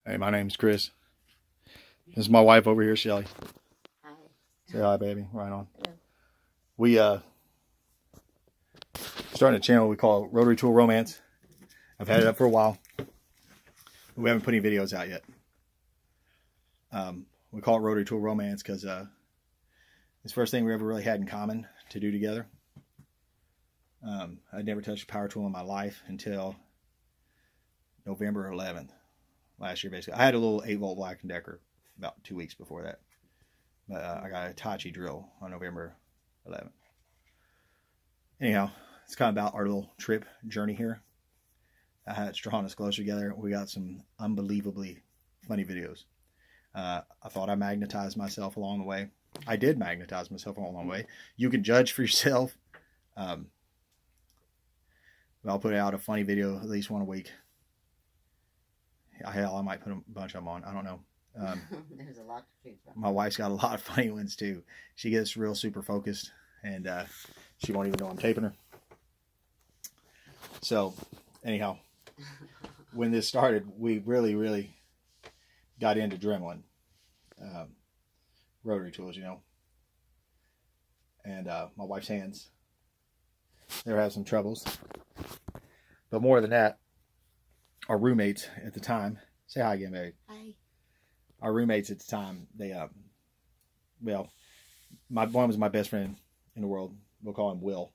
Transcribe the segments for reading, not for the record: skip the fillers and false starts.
Hey, my name's Chris. This is my wife over here, Shelly. Hi. Say hi, baby. Right on. Hello. We starting a channel we call Rotary Tool Romance. I've had it up for a while. We haven't put any videos out yet. We call it Rotary Tool Romance because it's the first thing we ever really had in common to do together. I'd never touched a power tool in my life until November 11th last year, basically. I had a little 8-volt Black & Decker about 2 weeks before that. But I got a Hitachi drill on November 11th. Anyhow, it's kind of about our little trip journey here. It's drawing us closer together. We got some unbelievably funny videos. I thought I magnetized myself along the way. I did magnetize myself along the way. You can judge for yourself. I'll put out a funny video at least one a week. Hell, I might put a bunch of them on. I don't know. There's a lot to choose from. My wife's got a lot of funny ones too. She gets real super focused and she won't even know I'm taping her. So anyhow, when this started, we really got into Dremlin. Rotary tools, you know. And my wife's hands, they were having some troubles. But more than that, our roommates at the time, say hi again, baby. Hi. Our roommates at the time, they, well, one was my best friend in the world. We'll call him Will.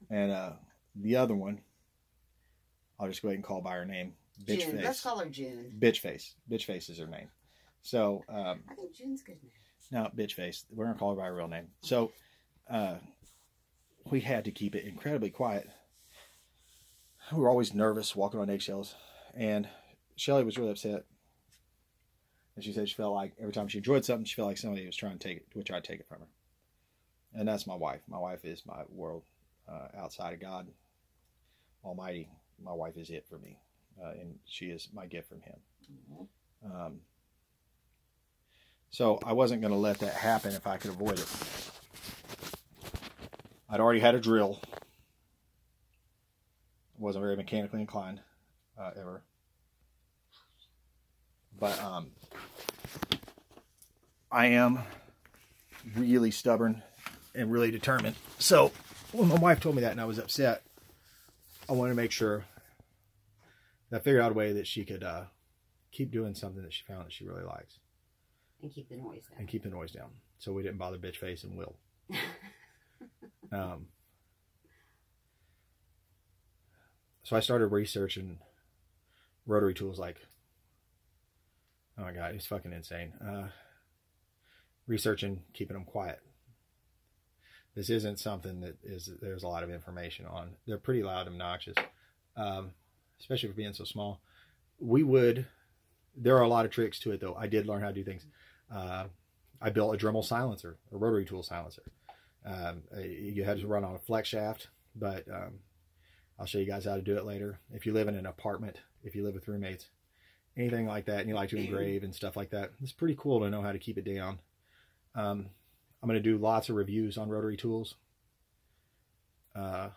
And the other one, I'll just go ahead and call by her name. Bitch June. Face. Let's call her June. Bitch Face. Bitch Face is her name. So, I think June's good name. no, Bitch Face. We're going to call her by her real name. So, we had to keep it incredibly quiet. We were always nervous, walking on eggshells. And Shelly was really upset. And she said she felt like every time she enjoyed something, she felt like somebody was trying to try to take it from her. And that's my wife. My wife is my world outside of God Almighty. My wife is it for me. And she is my gift from Him. Mm-hmm. So I wasn't going to let that happen if I could avoid it. I'd already had a drill. Wasn't very mechanically inclined ever. But I am really stubborn and really determined. So when my wife told me that and I was upset, I wanted to make sure that I figured out a way that she could keep doing something that she found that she really likes. And keep the noise down. And keep the noise down. So we didn't bother Bitch Face and Will. So I started researching rotary tools like, oh my God, it's fucking insane. Researching, keeping them quiet. This isn't something that there's a lot of information on. They're pretty loud and obnoxious, especially for being so small. There are a lot of tricks to it though. I did learn how to do things. I built a Dremel silencer, a rotary tool silencer. You had to run on a flex shaft, but I'll show you guys how to do it later. If you live in an apartment, if you live with roommates, anything like that, and you like to engrave and stuff like that, it's pretty cool to know how to keep it down. I'm going to do lots of reviews on rotary tools. There's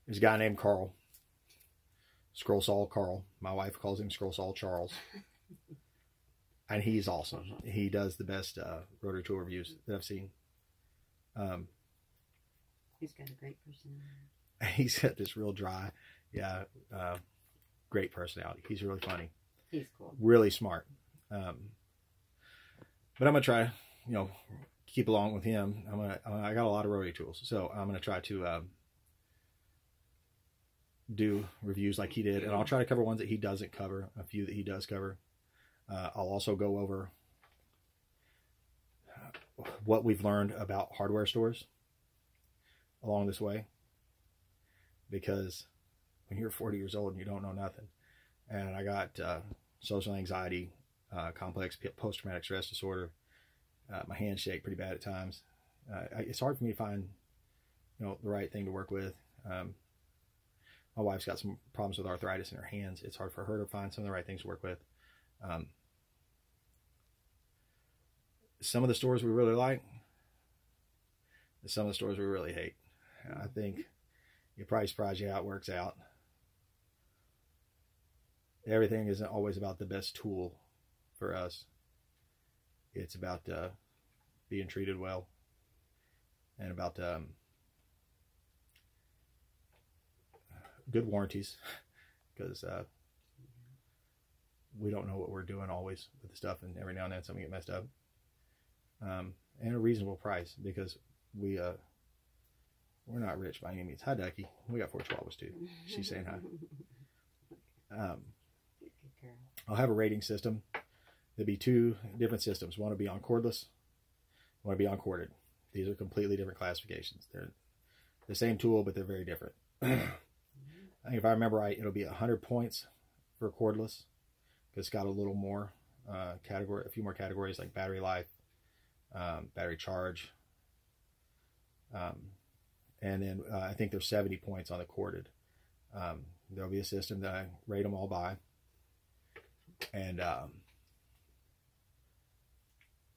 a guy named Carl. Scroll Saw Carl. My wife calls him Scroll Saw Charles. And he's awesome. He does the best rotary tool reviews that I've seen. He's got a great personality. He's got this real dry, great personality. He's really funny. He's cool. Really smart. But I'm gonna try, keep along with him. I got a lot of rotary tools, so I'm gonna try to do reviews like he did, and I'll try to cover ones that he doesn't cover, a few that he does cover. I'll also go over what we've learned about hardware stores along this way, because when you're 40 years old and you don't know nothing, and I got social anxiety, complex post-traumatic stress disorder, my hands shake pretty bad at times. It's hard for me to find the right thing to work with. My wife's got some problems with arthritis in her hands. It's hard for her to find some of the right things to work with. Some of the stores we really like, some of the stores we really hate. I think you're probably surprised how it works out. everything isn't always about the best tool for us. It's about being treated well, and about good warranties, because we don't know what we're doing always with the stuff, and every now and then something get messed up. And a reasonable price, because we're not rich by any means. Hi, Ducky. We got 4 chihuahuas too. She's saying hi. I'll have a rating system. There'll be 2 different systems. One will be on cordless, one will be on corded. These are completely different classifications. They're the same tool, but they're very different. I think if I remember right, it'll be 100 points for cordless, because it's got a little more category, a few more categories like battery life, battery charge, and then I think there's 70 points on the corded. There'll be a system that I rate them all by, and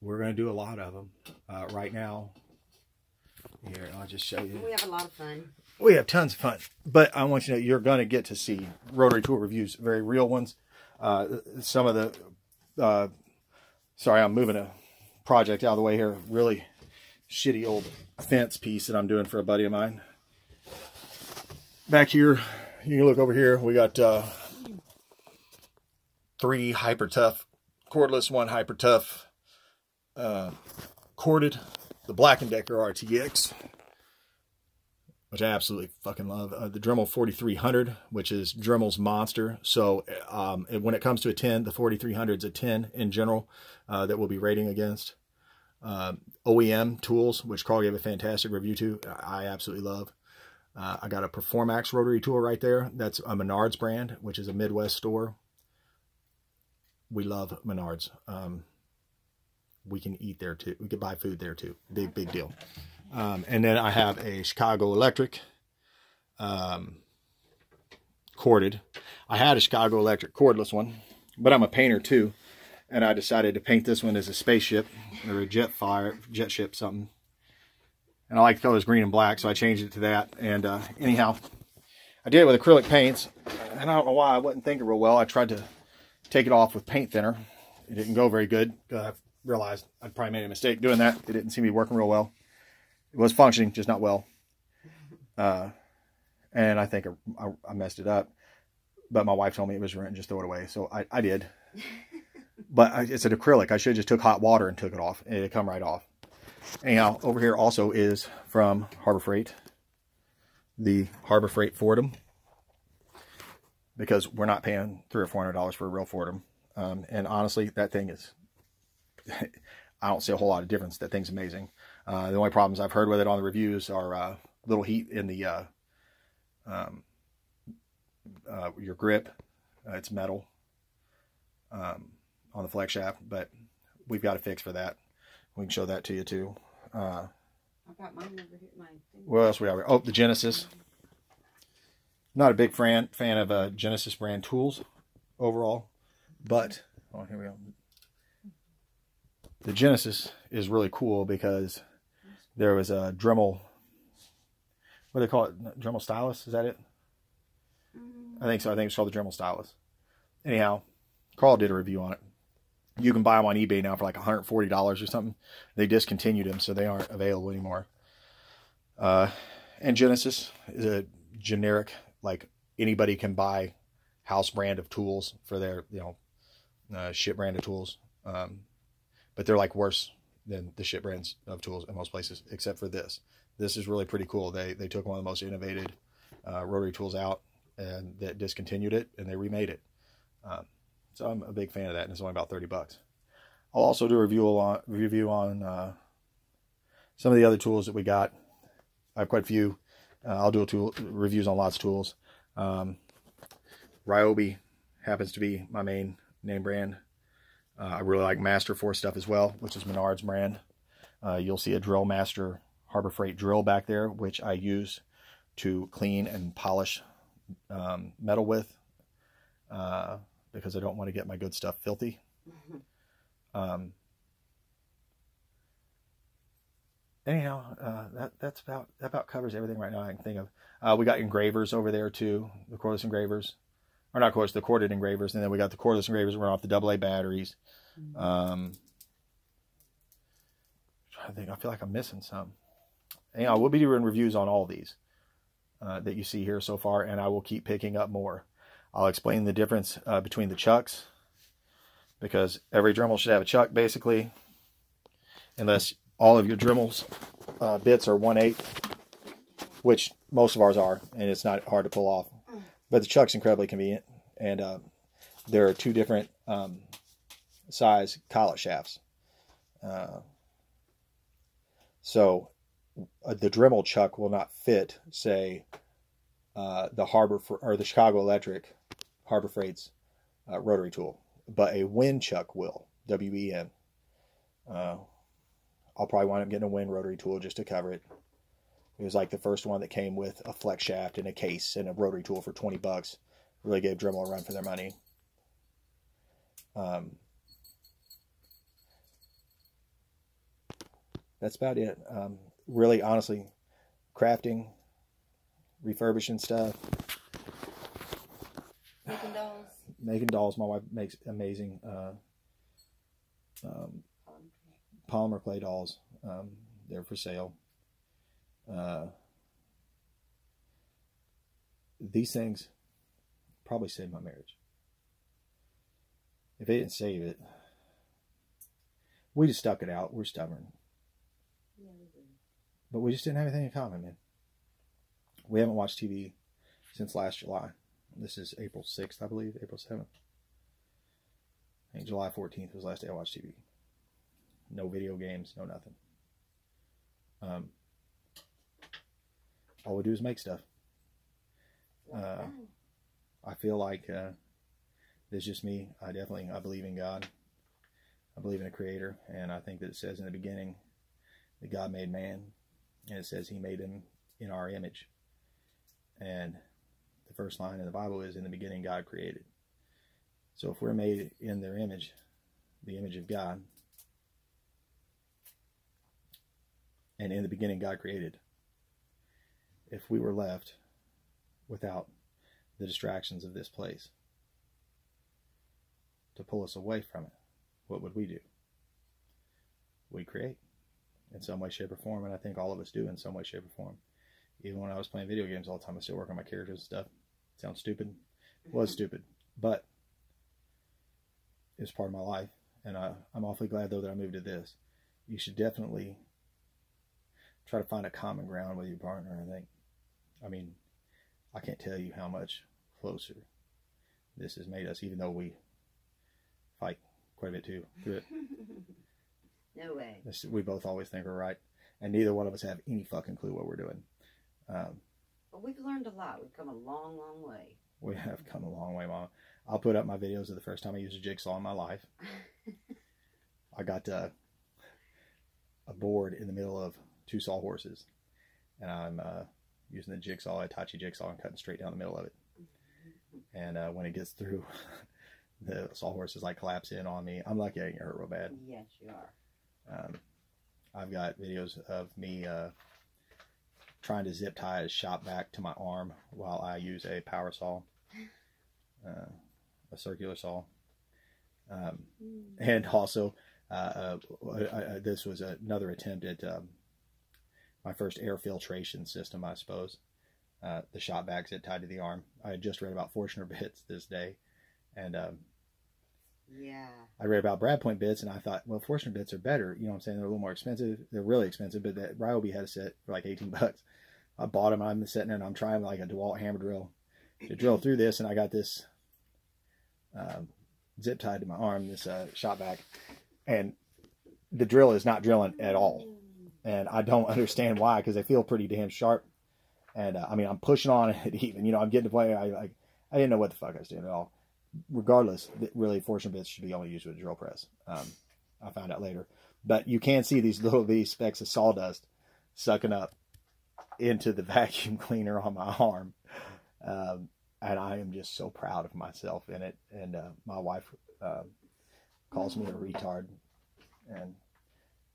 we're going to do a lot of them right now. Here, I'll just show you. We have a lot of fun. We have tons of fun, but I want you to know you're going to get to see rotary tool reviews, very real ones. Some of the, sorry, I'm moving a project out of the way here. Really shitty old fence piece that I'm doing for a buddy of mine. Back here, you can look over here. We got 3 Hyper Tough cordless, 1 Hyper Tough corded. The Black & Decker RTX, which I absolutely fucking love. The Dremel 4300, which is Dremel's monster. So when it comes to a 10, the 4300 is a 10 in general that we'll be rating against. OEM tools, which Carl gave a fantastic review to, I absolutely love. I got a Performax rotary tool right there. That's a Menards brand, which is a Midwest store. We love Menards. We can eat there too. We can buy food there too. Big deal. And then I have a Chicago Electric corded. I had a Chicago Electric cordless one, but I'm a painter too. And I decided to paint this one as a spaceship or a jet ship something. And I like the colors green and black, so I changed it to that. And anyhow, I did it with acrylic paints. And I don't know why I wasn't thinking real well. I tried to take it off with paint thinner. It didn't go very good. I realized I'd probably made a mistake doing that. It didn't seem to be working real well. It was functioning, just not well. And I think I messed it up. But my wife told me it was ruined, just throw it away. So I did. But it's an acrylic. I should have just took hot water and took it off. It'd come right off. Anyhow, over here also is from Harbor Freight. The Harbor Freight Fordham. Because we're not paying $300 or $400 for a real Fordham. And honestly, that thing is... I don't see a whole lot of difference. That thing's amazing. The only problems I've heard with it on the reviews are little heat in the your grip. It's metal on the flex shaft, but we've got a fix for that. We can show that to you too. I've got mine over here. What else we have? Oh, the Genesis. Not a big fan of Genesis brand tools overall, but oh, here we go. The Genesis is really cool because there was a Dremel, what do they call it? Dremel Stylus, is that it? I think so. I think it's called the Dremel Stylus. Anyhow, Carl did a review on it. You can buy them on eBay now for like $140 or something. They discontinued them, so they aren't available anymore. And Genesis is a generic, like anybody can buy house brand of tools for their, ship brand of tools. But they're like worse than the ship brands of tools in most places, except for this. This is really pretty cool. They took one of the most innovative rotary tools out and that discontinued it, and they remade it. So I'm a big fan of that, and it's only about $30. I'll also do a review on some of the other tools that we got. I have quite a few. I'll do reviews on lots of tools. Ryobi happens to be my main name brand. I really like Master Force stuff as well, which is Menards brand. You'll see a Drill Master Harbor Freight drill back there, which I use to clean and polish metal with, because I don't want to get my good stuff filthy. Anyhow, that about covers everything right now I can think of. We got engravers over there too, the cordless engravers. or not cordless, the corded engravers, and then we got the cordless engravers that run off the AA batteries. I think, I feel like I'm missing some. And I will be doing reviews on all these that you see here so far, and I will keep picking up more. I'll explain the difference between the chucks, because every Dremel should have a chuck, basically, unless all of your Dremels bits are 1/8, which most of ours are, and it's not hard to pull off. But the chuck's incredibly convenient, and there are 2 different size collet shafts. So the Dremel chuck will not fit, say, the the Chicago Electric Harbor Freight's rotary tool, but a Win chuck will. WEN. I'll probably wind up getting a Win rotary tool just to cover it. It was like the first one that came with a flex shaft and a case and a rotary tool for $20. Really gave Dremel a run for their money. That's about it. Really, honestly, crafting, refurbishing stuff. Making dolls. Making dolls. My wife makes amazing polymer clay dolls. They're for sale. These things probably saved my marriage. If they didn't save it, we just stuck it out. We're stubborn. Yeah, we do. But we just didn't have anything in common, man. We haven't watched TV since last July. This is April 6th, I believe. April 7th. I think July 14th was the last day I watched TV. No video games, no nothing. All we do is make stuff. I feel like it's just me. I believe in God. I believe in a creator, and I think that it says in the beginning that God made man, and it says he made him in our image. And the first line in the Bible is, in the beginning God created. So if we're made in their image, the image of God, and in the beginning God created, if we were left without the distractions of this place to pull us away from it, what would we do? We'd create in some way, shape, or form, and I think all of us do in some way, shape, or form. Even when I was playing video games all the time, I still work on my characters and stuff. It sounds stupid. It was stupid, but it was part of my life, and I'm awfully glad, though, that I moved to this. You should definitely try to find a common ground with your partner, I think. I mean, I can't tell you how much closer this has made us, even though we fight quite a bit too through it. No way. We both always think we're right, and neither one of us have any fucking clue what we're doing. But we've learned a lot. We've come a long, long way. We have come a long way, Mama. I'll put up my videos of the first time I used a jigsaw in my life. I got a board in the middle of 2 sawhorses, and I'm using the jigsaw, a Hitachi jigsaw, and cutting straight down the middle of it. And when it gets through, the sawhorses like collapse in on me. I'm lucky I didn't get hurt real bad. Yes, you are. I've got videos of me trying to zip tie a shop vac to my arm while I use a power saw, a circular saw. And also, this was another attempt at my first air filtration system, I suppose. The shop vac zip tied to the arm. I had just read about Forstner bits this day, and yeah, I read about Brad Point bits, and I thought, well, Forstner bits are better. You know what I'm saying? They're a little more expensive. They're really expensive, but that Ryobi had a set for like $18. I bought them. I'm sitting there, and I'm trying like a DeWalt hammer drill to drill through this, and I got this zip tied to my arm, this shop vac, and the drill is not drilling at all. And I don't understand why, because they feel pretty damn sharp. And I mean, I'm pushing on it even. You know, I'm getting to the point where I didn't know what the fuck I was doing at all. Regardless, really, Forstner bits should be only used with a drill press. I found out later. But you can see these little specks of sawdust sucking up into the vacuum cleaner on my arm. And I am just so proud of myself in it. And my wife calls me a retard. And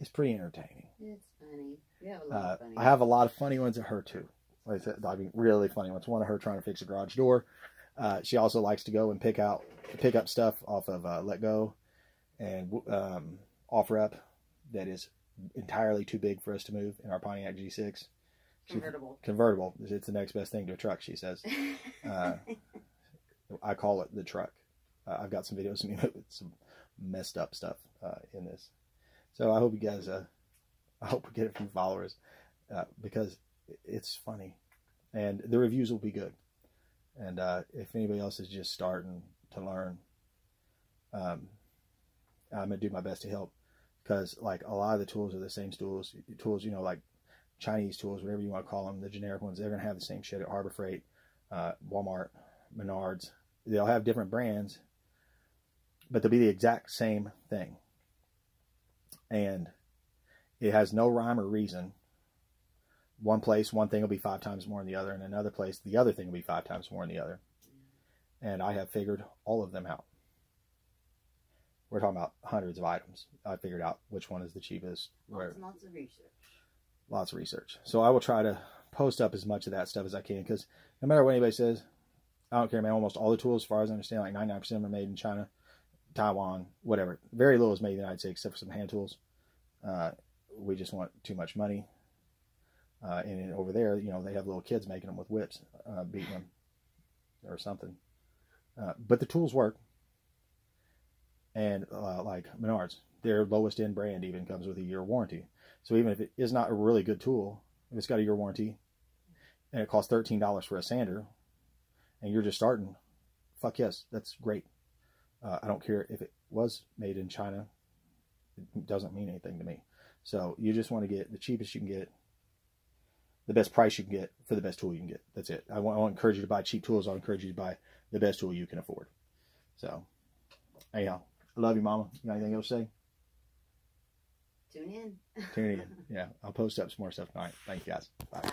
it's pretty entertaining. It's funny. You have a lot of funny. I have a lot of funny ones at her, too. Like I said, I mean, really funny ones. One of her trying to fix a garage door. She also likes to go and pick up stuff off of Let Go and Offer Up that is entirely too big for us to move in our Pontiac G6. Convertible. It's the next best thing to a truck, she says. I call it the truck. I've got some videos of me with some messed up stuff in this. So I hope you guys, I hope we get it from followers because it's funny. And the reviews will be good. And if anybody else is just starting to learn, I'm going to do my best to help. Because like a lot of the tools are the same tools, you know, like Chinese tools, whatever you want to call them, the generic ones, they're going to have the same shit at Harbor Freight, Walmart, Menards. They'll have different brands, but they'll be the exact same thing. And it has no rhyme or reason. One place, one thing will be 5 times more than the other, and another place, the other thing will be 5 times more than the other. And I have figured all of them out. We're talking about hundreds of items. I figured out which one is the cheapest. Lots of research. Lots of research. So I will try to post up as much of that stuff as I can, because no matter what anybody says, I don't care, man. Almost all the tools, as far as I understand, like 99% of them are made in China, Taiwan, whatever. Very little is made in the United States, except for some hand tools. We just want too much money. And over there, you know, they have little kids making them with whips, beating them or something. But the tools work. And like Menards, their lowest end brand even comes with a year warranty. So even if it is not a really good tool, if it's got a year warranty and it costs $13 for a sander and you're just starting, fuck yes, that's great. I don't care if it was made in China. It doesn't mean anything to me. So you just want to get the cheapest you can get, the best price you can get for the best tool you can get. That's it. I won't encourage you to buy cheap tools. I'll encourage you to buy the best tool you can afford. So anyhow, I love you, Mama. You got anything else to say? Tune in. Tune in. Yeah, I'll post up some more stuff tonight. Thank you, guys. Bye. Bye.